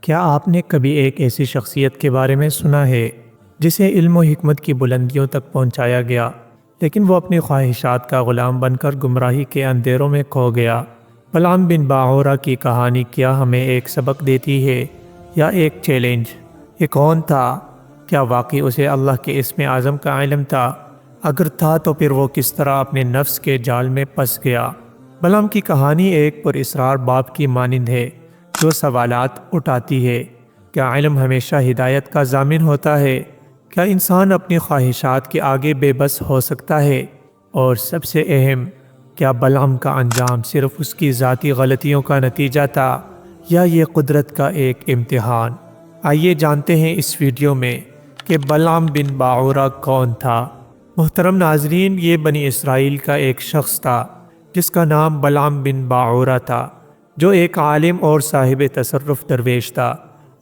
کیا آپ نے کبھی ایک ایسی شخصیت کے بارے میں سنا ہے جسے علم و حکمت کی بلندیوں تک پہنچایا گیا لیکن وہ اپنی خواہشات کا غلام بن کر گمراہی کے اندھیروں میں کھو گیا؟ بلعام بن باعورہ کی کہانی کیا ہمیں ایک سبق دیتی ہے یا ایک چیلنج؟ یہ کون تھا؟ کیا واقعی اسے اللہ کے اسم اعظم کا علم تھا؟ اگر تھا تو پھر وہ کس طرح اپنے نفس کے جال میں پھنس گیا؟ بلعام کی کہانی ایک پراسرار باپ کی مانند ہے جو سوالات اٹھاتی ہے۔ کیا علم ہمیشہ ہدایت کا ضامن ہوتا ہے؟ کیا انسان اپنی خواہشات کے آگے بے بس ہو سکتا ہے؟ اور سب سے اہم، کیا بلعام کا انجام صرف اس کی ذاتی غلطیوں کا نتیجہ تھا یا یہ قدرت کا ایک امتحان؟ آئیے جانتے ہیں اس ویڈیو میں کہ بلعام بن باعورہ کون تھا۔ محترم ناظرین، یہ بنی اسرائیل کا ایک شخص تھا جس کا نام بلعام بن باعورہ تھا، جو ایک عالم اور صاحب تصرف درویش تھا،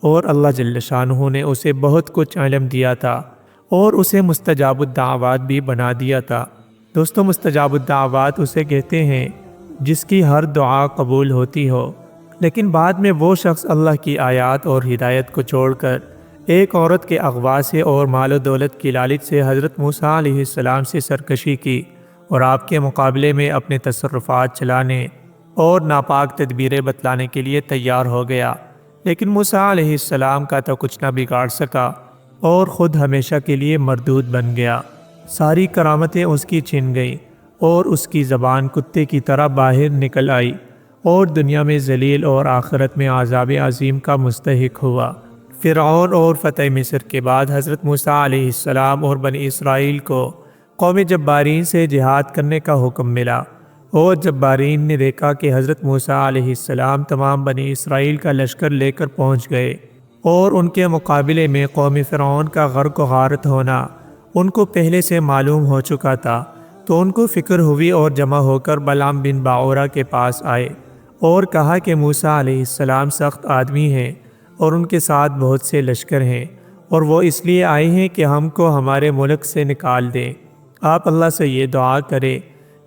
اور اللہ جل شانہ نے اسے بہت کچھ علم دیا تھا اور اسے مستجاب الدعوات بھی بنا دیا تھا۔ دوستو، مستجاب الدعوات اسے کہتے ہیں جس کی ہر دعا قبول ہوتی ہو، لیکن بعد میں وہ شخص اللہ کی آیات اور ہدایت کو چھوڑ کر ایک عورت کے اغوا سے اور مال و دولت کی لالچ سے حضرت موسیٰ علیہ السلام سے سرکشی کی اور آپ کے مقابلے میں اپنے تصرفات چلانے اور ناپاک تدبیریں بتلانے کے لیے تیار ہو گیا، لیکن موسیٰ علیہ السلام کا تو کچھ نہ بگاڑ سکا اور خود ہمیشہ کے لیے مردود بن گیا۔ ساری کرامتیں اس کی چھن گئیں اور اس کی زبان کتے کی طرح باہر نکل آئی اور دنیا میں ذلیل اور آخرت میں عذاب عظیم کا مستحق ہوا۔ فرعون اور فتح مصر کے بعد حضرت موسیٰ علیہ السلام اور بنی اسرائیل کو قوم جبارین سے جہاد کرنے کا حکم ملا، اور جبارین نے دیکھا کہ حضرت موسیٰ علیہ السلام تمام بنی اسرائیل کا لشکر لے کر پہنچ گئے اور ان کے مقابلے میں قوم فرعون کا غرق و غارت ہونا ان کو پہلے سے معلوم ہو چکا تھا، تو ان کو فکر ہوئی اور جمع ہو کر بلعام بن باعورہ کے پاس آئے اور کہا کہ موسیٰ علیہ السلام سخت آدمی ہیں اور ان کے ساتھ بہت سے لشکر ہیں، اور وہ اس لیے آئے ہیں کہ ہم کو ہمارے ملک سے نکال دیں۔ آپ اللہ سے یہ دعا کریں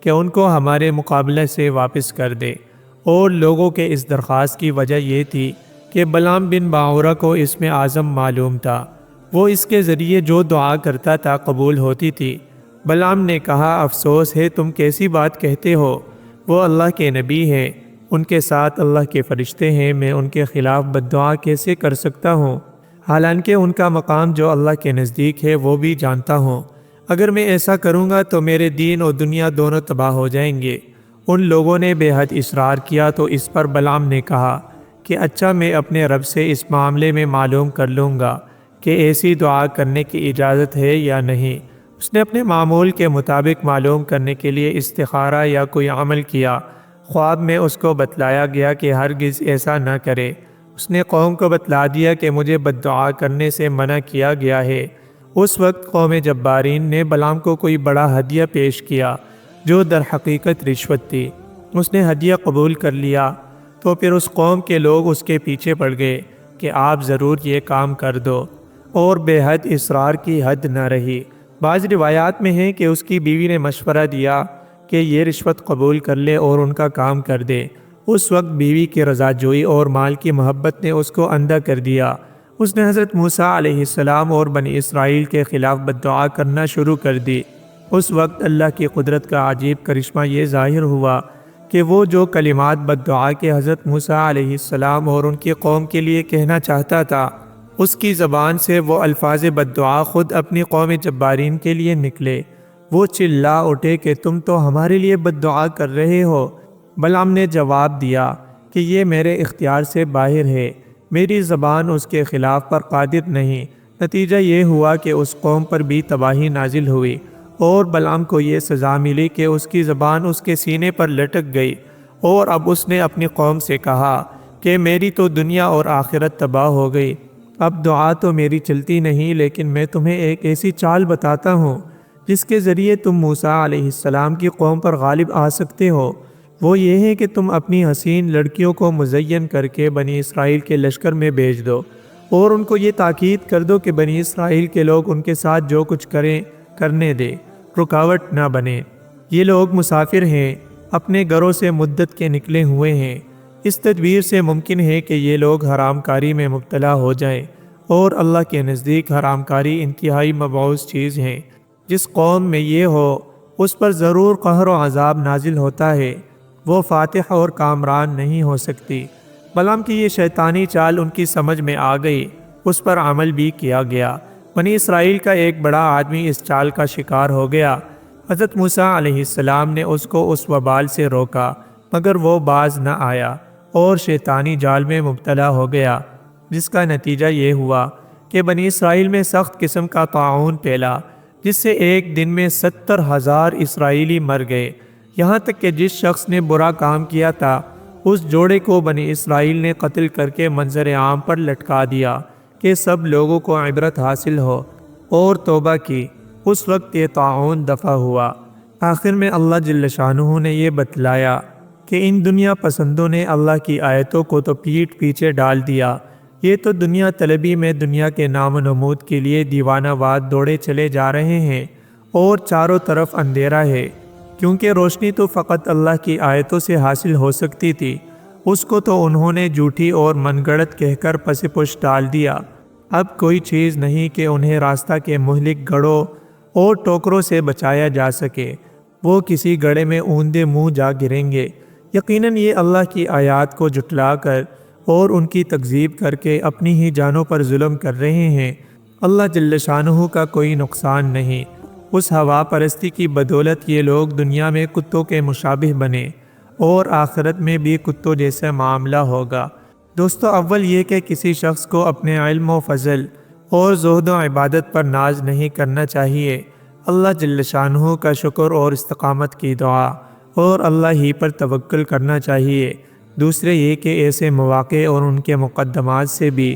کہ ان کو ہمارے مقابلے سے واپس کر دے۔ اور لوگوں کے اس درخواست کی وجہ یہ تھی کہ بلعام بن باعورہ کو اسم اعظم معلوم تھا، وہ اس کے ذریعے جو دعا کرتا تھا قبول ہوتی تھی۔ بلعام نے کہا، افسوس ہے تم کیسی بات کہتے ہو، وہ اللہ کے نبی ہیں، ان کے ساتھ اللہ کے فرشتے ہیں، میں ان کے خلاف بد دعا کیسے کر سکتا ہوں؟ حالانکہ ان کا مقام جو اللہ کے نزدیک ہے وہ بھی جانتا ہوں۔ اگر میں ایسا کروں گا تو میرے دین اور دنیا دونوں تباہ ہو جائیں گے۔ ان لوگوں نے بے حد اصرار کیا تو اس پر بلعام نے کہا کہ اچھا، میں اپنے رب سے اس معاملے میں معلوم کر لوں گا کہ ایسی دعا کرنے کی اجازت ہے یا نہیں۔ اس نے اپنے معمول کے مطابق معلوم کرنے کے لیے استخارہ یا کوئی عمل کیا۔ خواب میں اس کو بتلایا گیا کہ ہرگز ایسا نہ کرے۔ اس نے قوم کو بتلا دیا کہ مجھے بد دعا کرنے سے منع کیا گیا ہے۔ اس وقت قوم جبارین نے بلعام کو کوئی بڑا ہدیہ پیش کیا جو در حقیقت رشوت تھی۔ اس نے ہدیہ قبول کر لیا تو پھر اس قوم کے لوگ اس کے پیچھے پڑ گئے کہ آپ ضرور یہ کام کر دو، اور بے حد اصرار کی حد نہ رہی۔ بعض روایات میں ہے کہ اس کی بیوی نے مشورہ دیا کہ یہ رشوت قبول کر لے اور ان کا کام کر دے۔ اس وقت بیوی کی رضا جوئی اور مال کی محبت نے اس کو اندھا کر دیا۔ اس نے حضرت موسیٰ علیہ السلام اور بنی اسرائیل کے خلاف بد دعا کرنا شروع کر دی۔ اس وقت اللہ کی قدرت کا عجیب کرشمہ یہ ظاہر ہوا کہ وہ جو کلمات بد دعا کے حضرت موسیٰ علیہ السلام اور ان کی قوم کے لیے کہنا چاہتا تھا، اس کی زبان سے وہ الفاظ بد دعا خود اپنی قوم جبارین کے لیے نکلے۔ وہ چلا اٹھے کہ تم تو ہمارے لیے بد دعا کر رہے ہو۔ بلعام نے جواب دیا کہ یہ میرے اختیار سے باہر ہے، میری زبان اس کے خلاف پر قادر نہیں۔ نتیجہ یہ ہوا کہ اس قوم پر بھی تباہی نازل ہوئی، اور بلعام کو یہ سزا ملی کہ اس کی زبان اس کے سینے پر لٹک گئی، اور اب اس نے اپنی قوم سے کہا کہ میری تو دنیا اور آخرت تباہ ہو گئی، اب دعا تو میری چلتی نہیں، لیکن میں تمہیں ایک ایسی چال بتاتا ہوں جس کے ذریعے تم موسیٰ علیہ السلام کی قوم پر غالب آ سکتے ہو۔ وہ یہ ہے کہ تم اپنی حسین لڑکیوں کو مزین کر کے بنی اسرائیل کے لشکر میں بھیج دو، اور ان کو یہ تاکید کر دو کہ بنی اسرائیل کے لوگ ان کے ساتھ جو کچھ کریں کرنے دے، رکاوٹ نہ بنے۔ یہ لوگ مسافر ہیں، اپنے گھروں سے مدت کے نکلے ہوئے ہیں، اس تدبیر سے ممکن ہے کہ یہ لوگ حرام کاری میں مبتلا ہو جائیں، اور اللہ کے نزدیک حرام کاری انتہائی مبعوث چیز ہے۔ جس قوم میں یہ ہو اس پر ضرور قہر و عذاب نازل ہوتا ہے، وہ فاتح اور کامران نہیں ہو سکتی۔ بلام کہ یہ شیطانی چال ان کی سمجھ میں آ گئی، اس پر عمل بھی کیا گیا۔ بنی اسرائیل کا ایک بڑا آدمی اس چال کا شکار ہو گیا۔ حضرت موسیٰ علیہ السلام نے اس کو اس وبال سے روکا، مگر وہ باز نہ آیا اور شیطانی جال میں مبتلا ہو گیا، جس کا نتیجہ یہ ہوا کہ بنی اسرائیل میں سخت قسم کا طاعون پھیلا، جس سے ایک دن میں 70,000 اسرائیلی مر گئے۔ یہاں تک کہ جس شخص نے برا کام کیا تھا اس جوڑے کو بنی اسرائیل نے قتل کر کے منظر عام پر لٹکا دیا کہ سب لوگوں کو عبرت حاصل ہو، اور توبہ کی۔ اس وقت یہ طاعون دفع ہوا۔ آخر میں اللہ جل شانہ نے یہ بتلایا کہ ان دنیا پسندوں نے اللہ کی آیتوں کو تو پیٹھ پیچھے ڈال دیا، یہ تو دنیا طلبی میں دنیا کے نام و نمود کے لیے دیوانہ واد دوڑے چلے جا رہے ہیں، اور چاروں طرف اندھیرا ہے، کیونکہ روشنی تو فقط اللہ کی آیتوں سے حاصل ہو سکتی تھی، اس کو تو انہوں نے جھوٹی اور من گڑت کہہ کر پس پش ڈال دیا۔ اب کوئی چیز نہیں کہ انہیں راستہ کے مہلک گڑھوں اور ٹوکروں سے بچایا جا سکے، وہ کسی گڑھے میں اوندے منہ جا گریں گے۔ یقیناً یہ اللہ کی آیات کو جھٹلا کر اور ان کی تکذیب کر کے اپنی ہی جانوں پر ظلم کر رہے ہیں۔ اللہ جل شانہ کا کوئی نقصان نہیں۔ اس ہوا پرستی کی بدولت یہ لوگ دنیا میں کتوں کے مشابہ بنے، اور آخرت میں بھی کتوں جیسا معاملہ ہوگا۔ دوستو، اول یہ کہ کسی شخص کو اپنے علم و فضل اور زہد و عبادت پر ناز نہیں کرنا چاہیے۔ اللہ جل شانہ کا شکر اور استقامت کی دعا اور اللہ ہی پر توکل کرنا چاہیے۔ دوسرے یہ کہ ایسے مواقع اور ان کے مقدمات سے بھی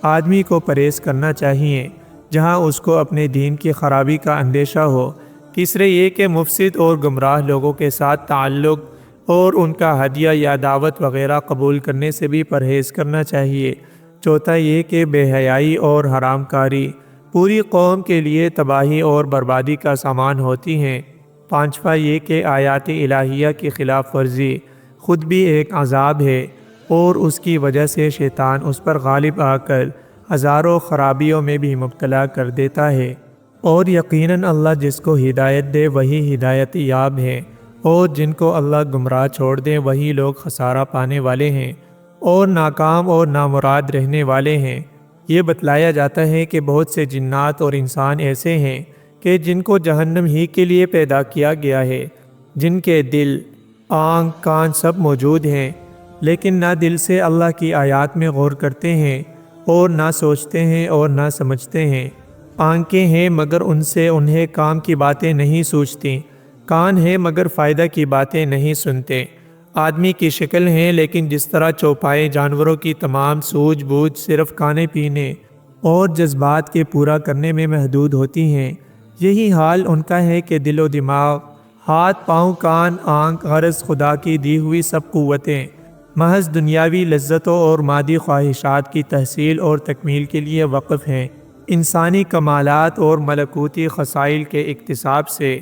آدمی کو پرہیز کرنا چاہیے جہاں اس کو اپنے دین کی خرابی کا اندیشہ ہو۔ تیسرے یہ کہ مفسد اور گمراہ لوگوں کے ساتھ تعلق اور ان کا ہدیہ یا دعوت وغیرہ قبول کرنے سے بھی پرہیز کرنا چاہیے۔ چوتھا یہ کہ بے حیائی اور حرام کاری پوری قوم کے لیے تباہی اور بربادی کا سامان ہوتی ہیں۔ پانچواں یہ کہ آیات الہیہ کی خلاف ورزی خود بھی ایک عذاب ہے، اور اس کی وجہ سے شیطان اس پر غالب آ کر ہزاروں خرابیوں میں بھی مبتلا کر دیتا ہے۔ اور یقیناً اللہ جس کو ہدایت دے وہی ہدایت یاب ہے، اور جن کو اللہ گمراہ چھوڑ دے وہی لوگ خسارہ پانے والے ہیں اور ناکام اور نامراد رہنے والے ہیں۔ یہ بتلایا جاتا ہے کہ بہت سے جنات اور انسان ایسے ہیں کہ جن کو جہنم ہی کے لیے پیدا کیا گیا ہے، جن کے دل، آنکھ، کان سب موجود ہیں، لیکن نہ دل سے اللہ کی آیات میں غور کرتے ہیں، اور نہ سوچتے ہیں اور نہ سمجھتے ہیں۔ آنکھیں ہیں مگر ان سے انہیں کام کی باتیں نہیں سوچتی، کان ہیں مگر فائدہ کی باتیں نہیں سنتے۔ آدمی کی شکل ہیں لیکن جس طرح چوپائے جانوروں کی تمام سوجھ بوجھ صرف کھانے پینے اور جذبات کے پورا کرنے میں محدود ہوتی ہیں، یہی حال ان کا ہے کہ دل و دماغ، ہاتھ، پاؤں، کان، آنکھ، غرض خدا کی دی ہوئی سب قوتیں محض دنیاوی لذتوں اور مادی خواہشات کی تحصیل اور تکمیل کے لیے وقف ہیں۔ انسانی کمالات اور ملکوتی خصائل کے اکتساب سے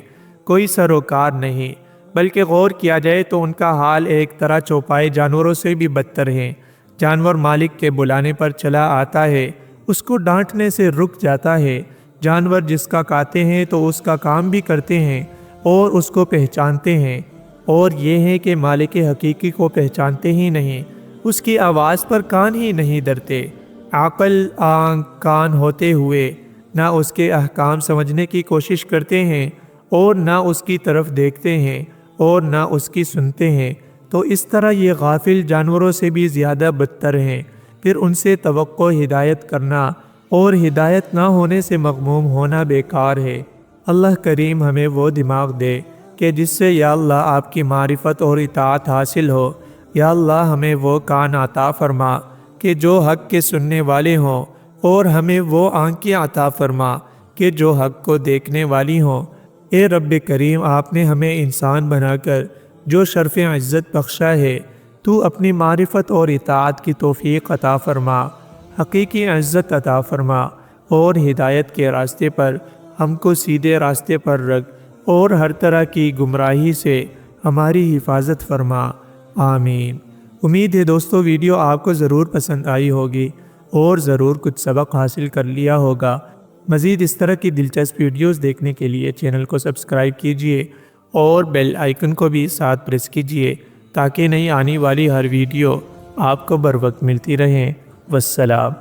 کوئی سروکار نہیں، بلکہ غور کیا جائے تو ان کا حال ایک طرح چوپائے جانوروں سے بھی بدتر ہے۔ جانور مالک کے بلانے پر چلا آتا ہے، اس کو ڈانٹنے سے رک جاتا ہے۔ جانور جس کا کہتے ہیں تو اس کا کام بھی کرتے ہیں اور اس کو پہچانتے ہیں، اور یہ ہے کہ مالک حقیقی کو پہچانتے ہی نہیں، اس کی آواز پر کان ہی نہیں دھرتے۔ عقل، آنکھ، کان ہوتے ہوئے نہ اس کے احکام سمجھنے کی کوشش کرتے ہیں اور نہ اس کی طرف دیکھتے ہیں اور نہ اس کی سنتے ہیں، تو اس طرح یہ غافل جانوروں سے بھی زیادہ بدتر ہیں۔ پھر ان سے توقع ہدایت کرنا اور ہدایت نہ ہونے سے مغموم ہونا بیکار ہے۔ اللہ کریم ہمیں وہ دماغ دے کہ جس سے یا اللہ آپ کی معرفت اور اطاعت حاصل ہو۔ یا اللہ ہمیں وہ کان عطا فرما کہ جو حق کے سننے والے ہوں، اور ہمیں وہ آنکھیں عطا فرما کہ جو حق کو دیکھنے والی ہوں۔ اے رب کریم، آپ نے ہمیں انسان بنا کر جو شرف عزت بخشا ہے، تو اپنی معرفت اور اطاعت کی توفیق عطا فرما، حقیقی عزت عطا فرما، اور ہدایت کے راستے پر ہم کو سیدھے راستے پر رکھ، اور ہر طرح کی گمراہی سے ہماری حفاظت فرما۔ آمین۔ امید ہے دوستو ویڈیو آپ کو ضرور پسند آئی ہوگی اور ضرور کچھ سبق حاصل کر لیا ہوگا۔ مزید اس طرح کی دلچسپ ویڈیوز دیکھنے کے لیے چینل کو سبسکرائب کیجئے اور بیل آئیکن کو بھی ساتھ پریس کیجئے تاکہ نئی آنے والی ہر ویڈیو آپ کو بر وقت ملتی رہیں۔ والسلام۔